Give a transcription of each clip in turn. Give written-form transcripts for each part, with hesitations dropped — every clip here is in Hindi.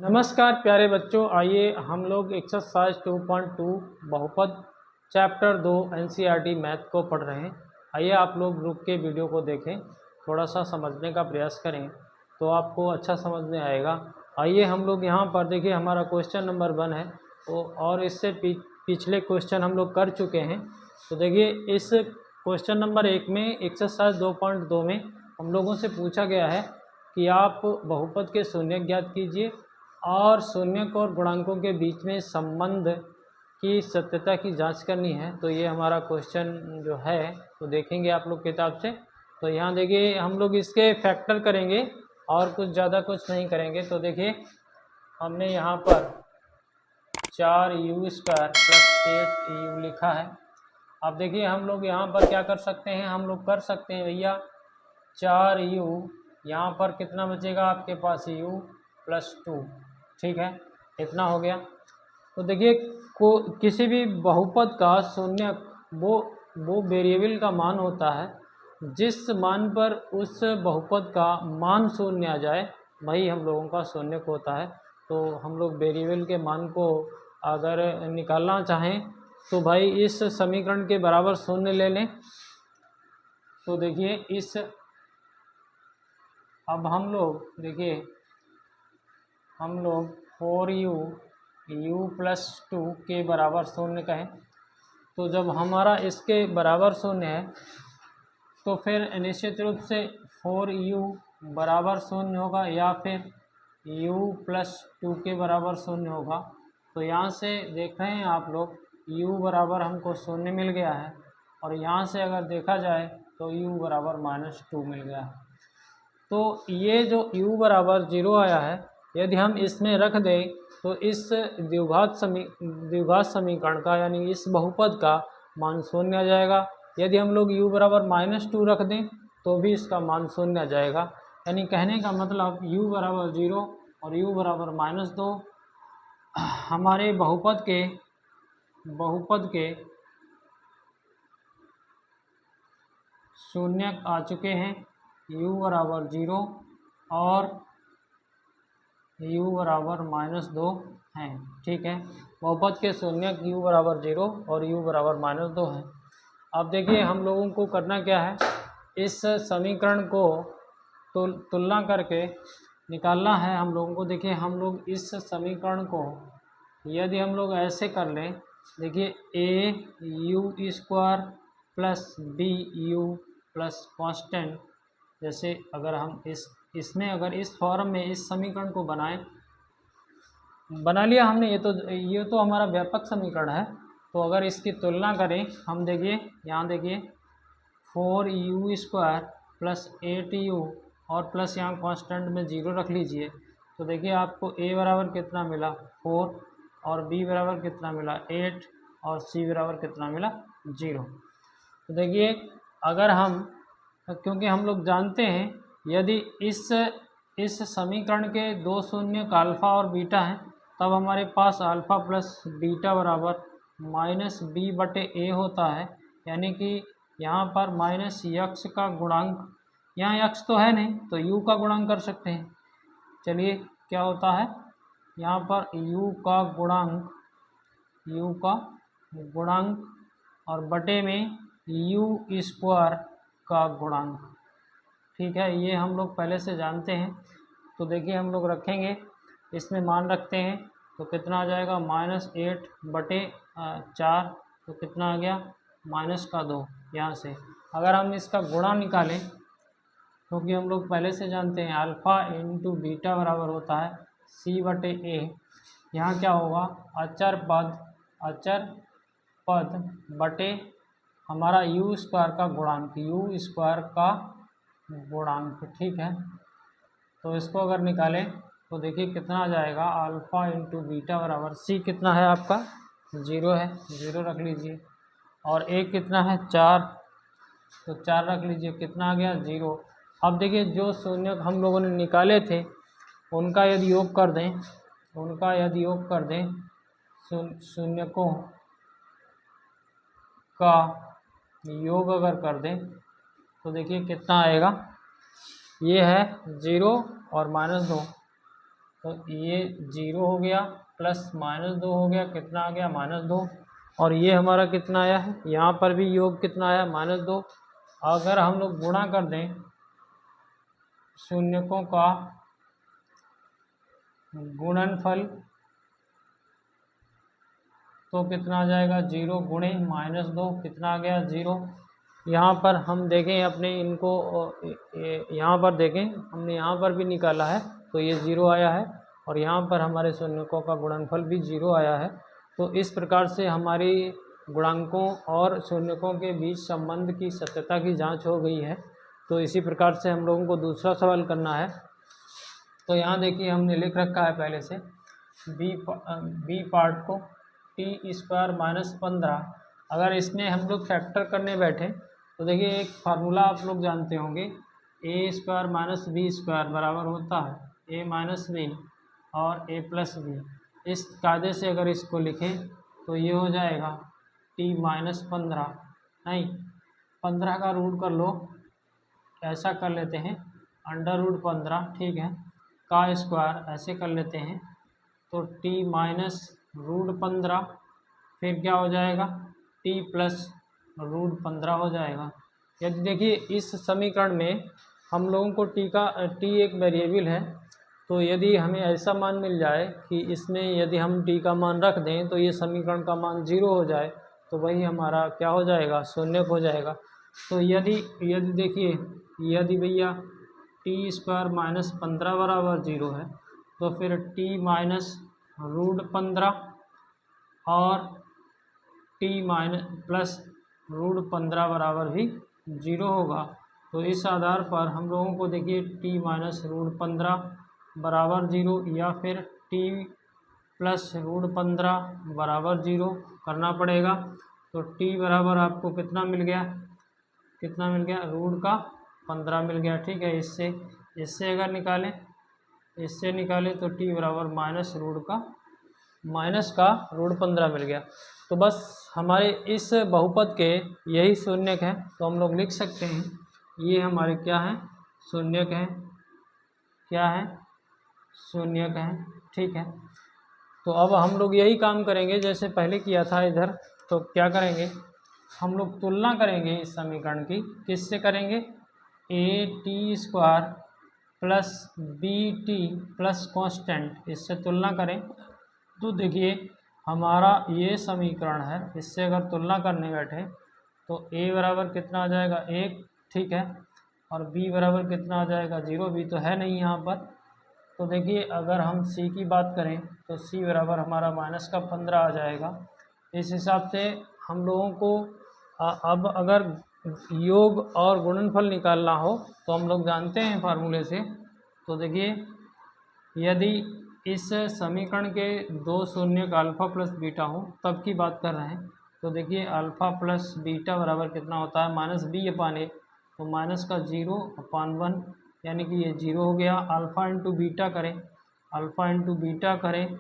नमस्कार प्यारे बच्चों, आइए हम लोग एक्सरसाइज 2.2 बहुपद चैप्टर 2 एनसीईआरटी मैथ को पढ़ रहे हैं। आइए आप लोग रुक के वीडियो को देखें, थोड़ा सा समझने का प्रयास करें तो आपको अच्छा समझ में आएगा। आइए हम लोग यहाँ पर देखिए, हमारा क्वेश्चन नंबर 1 है तो और इससे पिछले क्वेश्चन हम लोग कर चुके हैं। तो देखिए इस क्वेश्चन नंबर 1 में एक्सरसाइज 2.2 में हम लोगों से पूछा गया है कि आप बहुपद के शून्य ज्ञात कीजिए और शून्यक और गुणांकों के बीच में संबंध की सत्यता की जांच करनी है। तो ये हमारा क्वेश्चन जो है तो देखेंगे आप लोग किताब से। तो यहाँ देखिए हम लोग इसके फैक्टर करेंगे और कुछ ज़्यादा कुछ नहीं करेंगे। तो देखिए हमने यहाँ पर 4u² + 8u लिखा है। अब देखिए हम लोग यहाँ पर क्या कर सकते हैं, हम लोग कर सकते हैं भैया 4u, यहाँ पर कितना बचेगा आपके पास u + 2, ठीक है, इतना हो गया। तो देखिए किसी भी बहुपद का शून्यक वो वेरिएबल का मान होता है जिस मान पर उस बहुपद का मान शून्य आ जाए वही हम लोगों का शून्यक होता है। तो हम लोग वेरिएबल के मान को अगर निकालना चाहें तो भाई इस समीकरण के बराबर शून्य ले लें। तो देखिए अब हम लोग देखिए हम लोग 4u + 2 के बराबर शून्य कहें। तो जब हमारा इसके बराबर शून्य है तो फिर निश्चित रूप से 4u बराबर शून्य होगा या फिर u + 2 के बराबर शून्य होगा। तो यहाँ से देख रहे हैं आप लोग u बराबर हमको शून्य मिल गया है और यहाँ से अगर देखा जाए तो u बराबर -2 मिल गया है। तो ये जो u बराबर 0 आया है, यदि हम इसमें रख दें तो इस द्विघात समीकरण का यानी इस बहुपद का मान शून्य आ जाएगा। यदि हम लोग u बराबर -2 रख दें तो भी इसका मान शून्य आ जाएगा। यानी कहने का मतलब u बराबर 0 और u बराबर -2 हमारे बहुपद के शून्यक आ चुके हैं। u बराबर 0 और u बराबर -2 हैं, ठीक है। बहुपद के शून्यक u बराबर 0 और u बराबर -2 हैं। अब देखिए हम लोगों को करना क्या है, इस समीकरण को तुलना करके निकालना है हम लोगों को। देखिए हम लोग इस समीकरण को यदि हम लोग ऐसे कर लें, देखिए au² + bu + कांस्टेंट, जैसे अगर हम इसमें अगर इस फॉर्म में इस समीकरण को बना लिया हमने, ये तो हमारा व्यापक समीकरण है। तो अगर इसकी तुलना करें हम देखिए यहाँ देखिए 4u² + 8u और प्लस यहाँ कांस्टेंट में 0 रख लीजिए। तो देखिए आपको a बराबर कितना मिला 4 और b बराबर कितना मिला 8 और c बराबर कितना मिला 0। तो देखिए अगर हम, क्योंकि हम लोग जानते हैं यदि इस समीकरण के दो शून्यक अल्फ़ा और बीटा हैं तब हमारे पास अल्फ़ा + बीटा बराबर -b/a होता है। यानी कि यहाँ पर -x का गुणांक, यहाँ x तो है नहीं तो u का गुणांक कर सकते हैं। चलिए क्या होता है यहाँ पर u का गुणांक और बटे में u² का गुणांक, ठीक है, ये हम लोग पहले से जानते हैं। तो देखिए हम लोग रखेंगे, इसमें मान रखते हैं तो कितना आ जाएगा -8/4, तो कितना आ गया -2। यहाँ से अगर हम इसका गुणा निकालें, क्योंकि हम लोग पहले से जानते हैं अल्फ़ा × बीटा बराबर होता है c/a। यहाँ क्या होगा अचर पद बटे हमारा u² का गुणांक, ठीक है। तो इसको अगर निकालें तो देखिए कितना आ जाएगा अल्फ़ा × बीटा बराबर c कितना है आपका 0 है, 0 रख लीजिए, और a कितना है 4, तो 4 रख लीजिए, कितना आ गया 0। अब देखिए जो शून्यक हम लोगों ने निकाले थे उनका यदि योग कर दें शून्यकों का योग अगर कर दें तो देखिए कितना आएगा, ये है 0 और -2, तो ये 0 हो गया प्लस -2 हो गया, कितना आ गया -2। और ये हमारा कितना आया है, यहाँ पर भी योग कितना आया -2। अगर हम लोग गुणा कर दें शून्यकों का गुणनफल तो कितना आ जाएगा 0 गुणे -2, कितना आ गया 0। यहाँ पर हम देखें अपने इनको, यहाँ पर देखें हमने यहाँ पर भी निकाला है तो ये 0 आया है, और यहाँ पर हमारे शून्यकों का गुणनफल भी 0 आया है। तो इस प्रकार से हमारी गुणांकों और शून्यकों के बीच संबंध की सत्यता की जांच हो गई है। तो इसी प्रकार से हम लोगों को दूसरा सवाल करना है। तो यहाँ देखिए हमने लिख रखा है पहले से बी पार्ट को t² - 15। अगर इसमें हम लोग फैक्टर करने बैठे तो देखिए एक फार्मूला आप लोग जानते होंगे, a² - b² बराबर होता है a - b और a + b। इस कायदे से अगर इसको लिखें तो ये हो जाएगा t - 15, नहीं 15 का रूट कर लो, ऐसा कर लेते हैं √15, ठीक है, का स्क्वायर ऐसे कर लेते हैं तो t - √15, फिर क्या हो जाएगा t + √15 हो जाएगा। यदि देखिए इस समीकरण में हम लोगों को t एक वेरिएबल है, तो यदि हमें ऐसा मान मिल जाए कि इसमें यदि हम t का मान रख दें तो ये समीकरण का मान 0 हो जाए, तो वही हमारा क्या हो जाएगा, शून्यक हो जाएगा। तो यदि देखिए यदि भैया t² - 15 बराबर 0 है तो फिर t - √15 और t + √15 बराबर भी 0 होगा। तो इस आधार पर हम लोगों को देखिए t - √15 बराबर 0 या फिर t + √15 बराबर 0 करना पड़ेगा। तो t बराबर आपको कितना मिल गया, √15 मिल गया, ठीक है। इससे अगर निकालें तो t बराबर -√15 मिल गया। तो बस हमारे इस बहुपद के यही शून्यक हैं, तो हम लोग लिख सकते हैं ये हमारे क्या हैं, शून्यक हैं, क्या है, शून्यक हैं, ठीक है। तो अब हम लोग यही काम करेंगे जैसे पहले किया था इधर। तो क्या करेंगे, हम लोग तुलना करेंगे इस समीकरण की, किससे करेंगे, at² + bt + कांस्टेंट, इससे तुलना करें तो देखिए हमारा ये समीकरण है, इससे अगर तुलना करने बैठे तो a बराबर कितना आ जाएगा 1, ठीक है, और b बराबर कितना आ जाएगा 0, b तो है नहीं यहाँ पर। तो देखिए अगर हम c की बात करें तो c बराबर हमारा -15 आ जाएगा। इस हिसाब से हम लोगों को अब अगर योग और गुणनफल निकालना हो तो हम लोग जानते हैं फार्मूले से। तो देखिए यदि इस समीकरण के दो शून्यक अल्फ़ा + बीटा हो तब की बात कर रहे हैं, तो देखिए अल्फ़ा + बीटा बराबर कितना होता है -b/a, तो माइनस का 0/1 यानी कि ये 0 हो गया। अल्फ़ा × बीटा करें,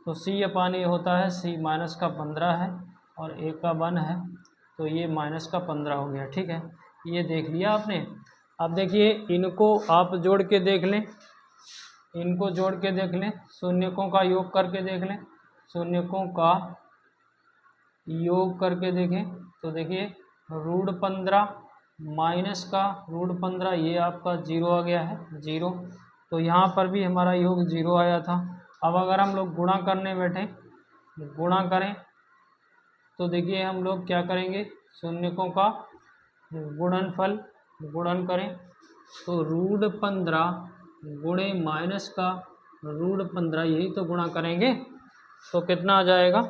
तो c/a होता है, c -15 है और a का 1 है, तो ये -15 हो गया, ठीक है। ये देख लिया आपने। अब देखिए इनको आप जोड़ के देख लें, शून्यकों का योग करके देख लें, शून्यकों का योग करके देखें तो देखिए √15 माइनस का √15, ये आपका 0 आ गया है, 0। तो यहाँ पर भी हमारा योग 0 आया था। अब अगर हम लोग गुणा करने बैठें, गुणा करें तो देखिए हम लोग क्या करेंगे, शून्यकों का गुणनफल गुणन करें तो √15 गुणे माइनस का √15, यही तो गुणा करेंगे तो कितना आ जाएगा।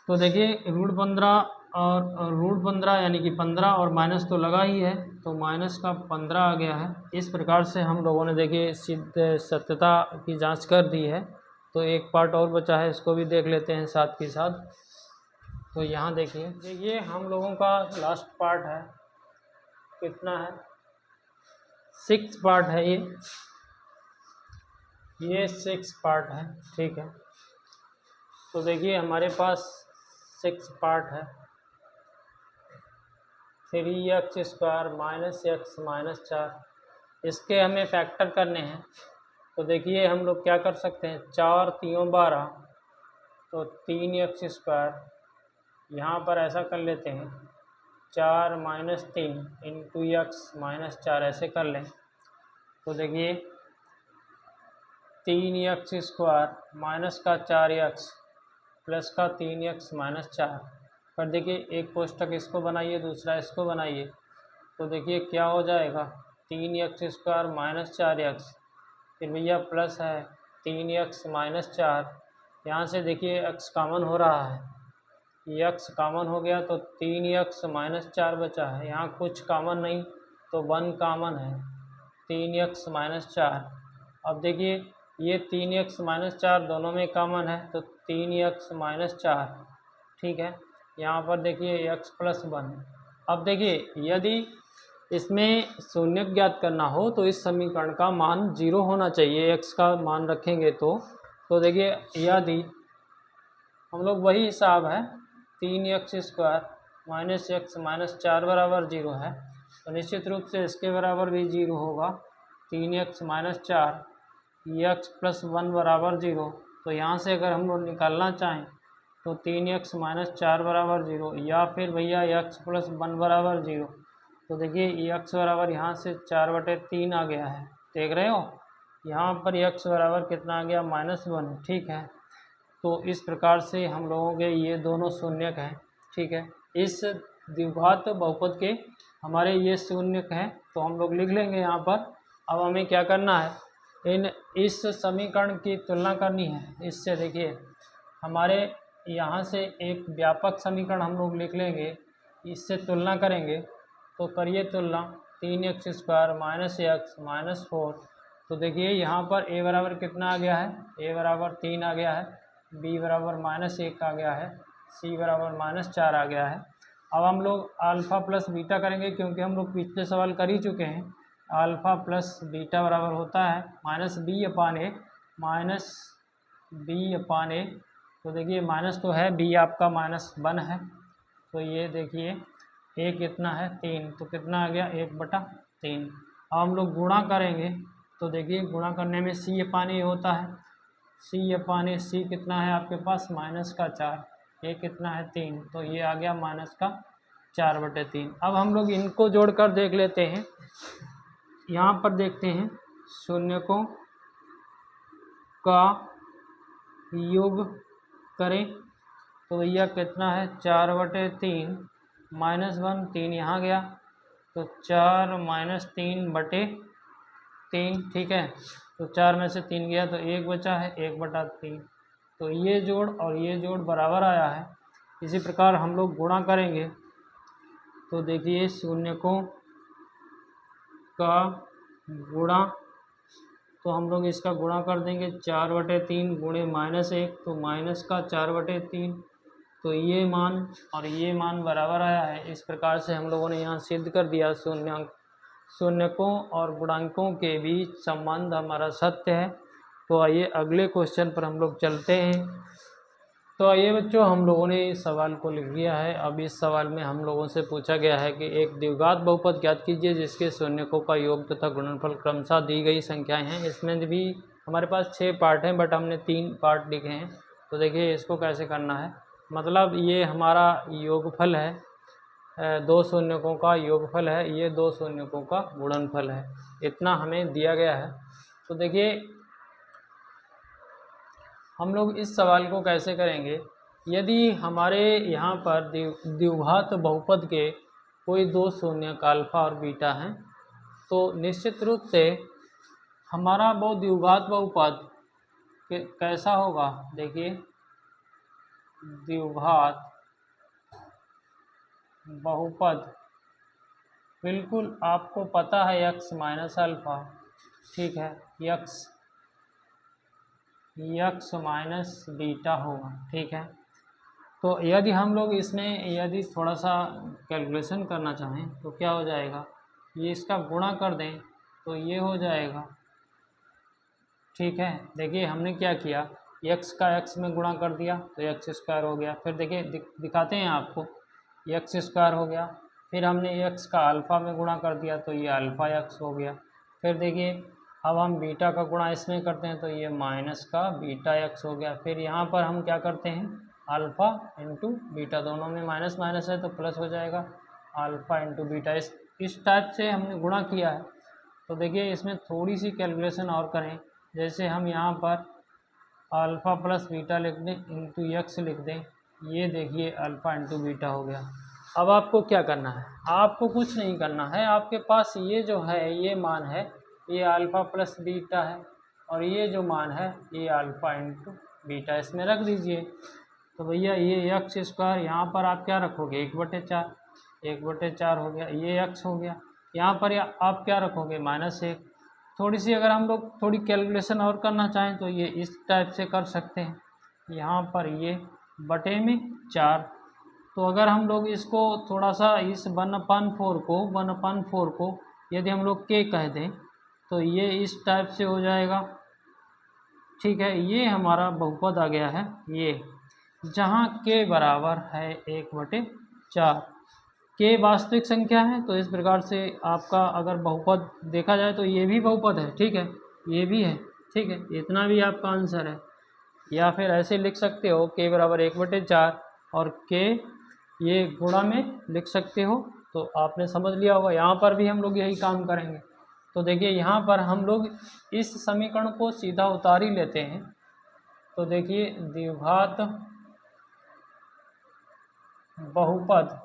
तो देखिए √15 और √15 यानी कि 15 और माइनस तो लगा ही है, तो माइनस का 15 आ गया है। इस प्रकार से हम लोगों ने देखिए सिद्ध सत्यता की जांच कर दी है। तो एक पार्ट और बचा है, इसको भी देख लेते हैं साथ के साथ। तो यहाँ देखिए हम लोगों का लास्ट पार्ट है, कितना है, 6 पार्ट है ये 6 पार्ट है, ठीक है। तो देखिए हमारे पास 6 पार्ट है, 3x² - x - 4 इसके हमें फैक्टर करने हैं। तो देखिए हम लोग क्या कर सकते हैं, 4 3 12, तो 3x²। यहाँ पर ऐसा कर लेते हैं 4 - 3 इंटू एक्स -4 ऐसे कर लें। तो देखिए 3x² माइनस का 4x प्लस का 3x -4। पर देखिए एक कोष्टक इसको बनाइए, दूसरा इसको बनाइए, तो देखिए क्या हो जाएगा, 3x² माइनस 4x, फिर भैया प्लस है 3x -4। यहाँ से देखिए x कॉमन हो रहा है, x कॉमन हो गया तो 3x -4 बचा है। यहाँ कुछ कॉमन नहीं तो 1 कॉमन है, 3x -4। अब देखिए ये 3x -4 दोनों में कॉमन है तो 3x -4, ठीक है। यहाँ पर देखिए x + 1। अब देखिए यदि इसमें शून्य ज्ञात करना हो तो इस समीकरण का मान 0 होना चाहिए, x का मान रखेंगे तो देखिए यदि हम लोग वही हिसाब है 3x² माइनस x -4 बराबर 0 है, तो निश्चित रूप से इसके बराबर भी 0 होगा। 3x -4 x + 1 बराबर 0। तो यहाँ से अगर हम लोग निकालना चाहें तो 3x -4 बराबर 0 या फिर भैया x + 1 बराबर 0। तो देखिए x बराबर यहाँ से 4/3 आ गया है, देख रहे हो। यहाँ पर x बराबर कितना आ गया, -1, ठीक है। तो इस प्रकार से हम लोगों के ये दोनों शून्यक हैं, ठीक है। इस द्विघात बहुपद के हमारे ये शून्यक हैं, तो हम लोग लिख लेंगे यहाँ पर। अब हमें क्या करना है, इस समीकरण की तुलना करनी है इससे। देखिए हमारे यहाँ से एक व्यापक समीकरण हम लोग लिख लेंगे, इससे तुलना करेंगे। तो करिए तुलना, 3x² माइनस x -4। तो देखिए यहाँ पर a बराबर कितना आ गया है, a बराबर 3 आ गया है, b बराबर -1 आ गया है, c बराबर -4 आ गया है। अब हम लोग अल्फ़ा प्लस बीटा करेंगे, क्योंकि हम लोग पिछले सवाल कर ही चुके हैं। अल्फ़ा प्लस बीटा बराबर होता है -b/a -b/a। तो देखिए माइनस तो है, b आपका -1 है, तो ये देखिए a कितना है 3, तो कितना आ गया 1/3। अब हम लोग गुणा करेंगे, तो देखिए गुणा करने में c/a होता है, c/a, c कितना है आपके पास -4, a कितना है 3, तो ये आ गया -4/3। अब हम लोग इनको जोड़कर देख लेते हैं। यहाँ पर देखते हैं शून्यकों का योग करें, तो भैया कितना है 4/3 -1, 3 यहाँ गया, तो 4 - 3/3, ठीक है। तो 4 में से 3 गया तो 1 बचा है, 1/3। तो ये जोड़ और ये जोड़ बराबर आया है। इसी प्रकार हम लोग गुणा करेंगे, तो देखिए शून्यकों का गुणा, तो हम लोग इसका गुणा कर देंगे, 4/3 गुणे -1, तो -4/3। तो ये मान और ये मान बराबर आया है। इस प्रकार से हम लोगों ने यहाँ सिद्ध कर दिया शून्यकों और गुणांकों के बीच संबंध हमारा सत्य है। तो आइए अगले क्वेश्चन पर हम लोग चलते हैं। तो आइए बच्चों, हम लोगों ने इस सवाल को लिख लिया है। अब इस सवाल में हम लोगों से पूछा गया है कि एक द्विघात बहुपद ज्ञात कीजिए जिसके शून्यकों का योग तथा गुणनफल क्रमशः दी गई संख्याएं हैं। इसमें भी हमारे पास 6 पार्ट हैं, बट हमने 3 पार्ट लिखे हैं। तो देखिए इसको कैसे करना है, मतलब ये हमारा योगफल है, 2 शून्यकों का योगफल है, ये 2 शून्यकों का गुणनफल है, इतना हमें दिया गया है। तो देखिए हम लोग इस सवाल को कैसे करेंगे, यदि हमारे यहाँ पर द्विघात बहुपद के कोई 2 शून्यक अल्फा और बीटा हैं, तो निश्चित रूप से हमारा वो द्विघात बहुपद कैसा होगा। देखिए द्विघात बहुपद बिल्कुल आपको पता है x माइनस अल्फ़ा, ठीक है, x माइनस बीटा होगा, ठीक है। तो यदि हम लोग इसमें यदि थोड़ा सा कैलकुलेशन करना चाहें तो क्या हो जाएगा, ये इसका गुणा कर दें तो ये हो जाएगा, ठीक है। देखिए हमने क्या किया, x का x में गुणा कर दिया तो x² हो गया। फिर देखिए दिखाते हैं आपको, x² हो गया। फिर हमने x का अल्फ़ा में गुणा कर दिया तो ये अल्फ़ा x हो गया। फिर देखिए अब हम बीटा का गुणा इसमें करते हैं तो ये माइनस का बीटा एक्स हो गया। फिर यहाँ पर हम क्या करते हैं अल्फ़ा इंटू बीटा, दोनों में माइनस माइनस है तो प्लस हो जाएगा अल्फ़ा इंटू बीटा। इस टाइप से हमने गुणा किया है। तो देखिए इसमें थोड़ी सी कैलकुलेशन और करें, जैसे हम यहाँ पर अल्फ़ा प्लस बीटा लिख दें इंटू एक्स लिख दें, ये देखिए अल्फ़ा इंटू बीटा हो गया। अब आपको क्या करना है, आपको कुछ नहीं करना है, आपके पास ये जो है ये मान है, ये अल्फ़ा प्लस बीटा है और ये जो मान है ये अल्फ़ा इंटू बीटा, इसमें रख दीजिए। तो भैया ये एक्स स्क्वायर यहाँ पर आप क्या रखोगे 1/4, 1/4 हो गया, ये एक्स हो गया। यहाँ पर आप क्या रखोगे -1। थोड़ी सी अगर हम लोग थोड़ी कैलकुलेशन और करना चाहें तो ये इस टाइप से कर सकते हैं, यहाँ पर ये बटे में 4। तो अगर हम लोग इसको थोड़ा सा इस 1/4 को यदि हम लोग के कह दें तो ये इस टाइप से हो जाएगा। ठीक है, ये हमारा बहुपद आ गया है ये, जहाँ के बराबर है 1/4। के वास्तविक संख्या है, तो इस प्रकार से आपका अगर बहुपद देखा जाए तो ये भी बहुपद है। ठीक है, ये भी है। ठीक है, इतना भी आपका आंसर है। या फिर ऐसे लिख सकते हो के बराबर 1/4 और के ये गुणा में लिख सकते हो, तो आपने समझ लिया होगा। यहाँ पर भी हम लोग यही काम करेंगे। तो देखिए यहाँ पर हम लोग इस समीकरण को सीधा उतार ही लेते हैं। तो देखिए द्विघात बहुपद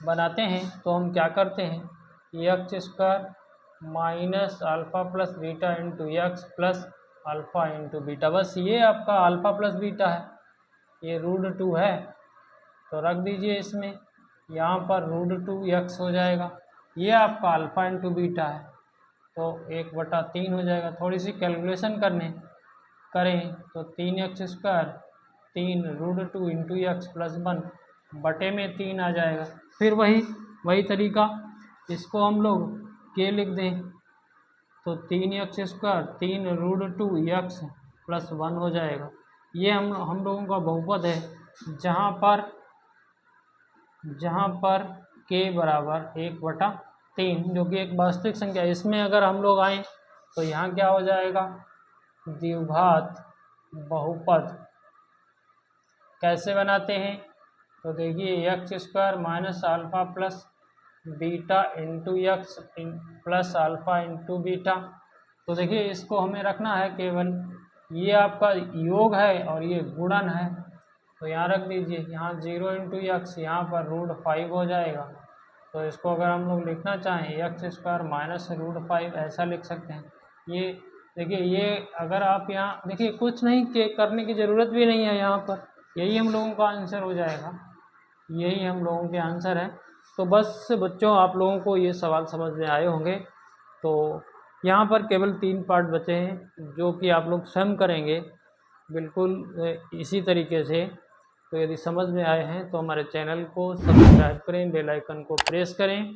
बनाते हैं तो हम क्या करते हैं x square minus alpha plus beta into x plus alpha into beta. बस ये आपका अल्फ़ा प्लस बीटा है, ये √2 है तो रख दीजिए इसमें, यहाँ पर √2 एक्स हो जाएगा। ये आपका अल्फ़ा इंटू बीटा है तो 1/3 हो जाएगा। थोड़ी सी कैलकुलेशन करें तो 3x square 3 √2 into x plus 1 बटे में 3 आ जाएगा। फिर वही तरीका, इसको हम लोग के लिख दें तो 3x स्क्वायर 3 √2 एक्स प्लस 1 हो जाएगा। ये हम लोगों का बहुपद है, जहाँ पर के बराबर 1/3 जो कि एक वास्तविक संख्या है। इसमें अगर हम लोग आएँ तो यहाँ क्या हो जाएगा द्विघात बहुपद कैसे बनाते हैं। तो देखिए x square minus alpha plus beta into x plus alpha into beta. तो देखिए इसको हमें रखना है केवल, ये आपका योग है और ये गुणन है तो यहाँ रख दीजिए। यहाँ 0 इंटू एक्स यहाँ पर √5 हो जाएगा। तो इसको अगर हम लोग लिखना चाहें एक्स स्क्वायर माइनस √5 ऐसा लिख सकते हैं। ये देखिए, ये अगर आप यहाँ देखिए कुछ नहीं करने की ज़रूरत भी नहीं है, यहाँ पर यही हम लोगों का आंसर हो जाएगा, यही हम लोगों के आंसर है। तो बस बच्चों आप लोगों को ये सवाल समझ में आए होंगे। तो यहाँ पर केवल 3 पार्ट बचे हैं जो कि आप लोग स्वयं करेंगे बिल्कुल इसी तरीके से। तो यदि समझ में आए हैं तो हमारे चैनल को सब्सक्राइब करें, बेल आइकन को प्रेस करें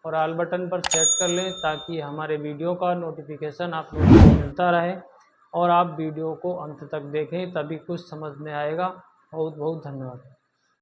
और ऑल बटन पर सेट कर लें ताकि हमारे वीडियो का नोटिफिकेशन आप लोगों को मिलता रहे और आप वीडियो को अंत तक देखें, तभी कुछ समझ में आएगा। बहुत बहुत धन्यवाद।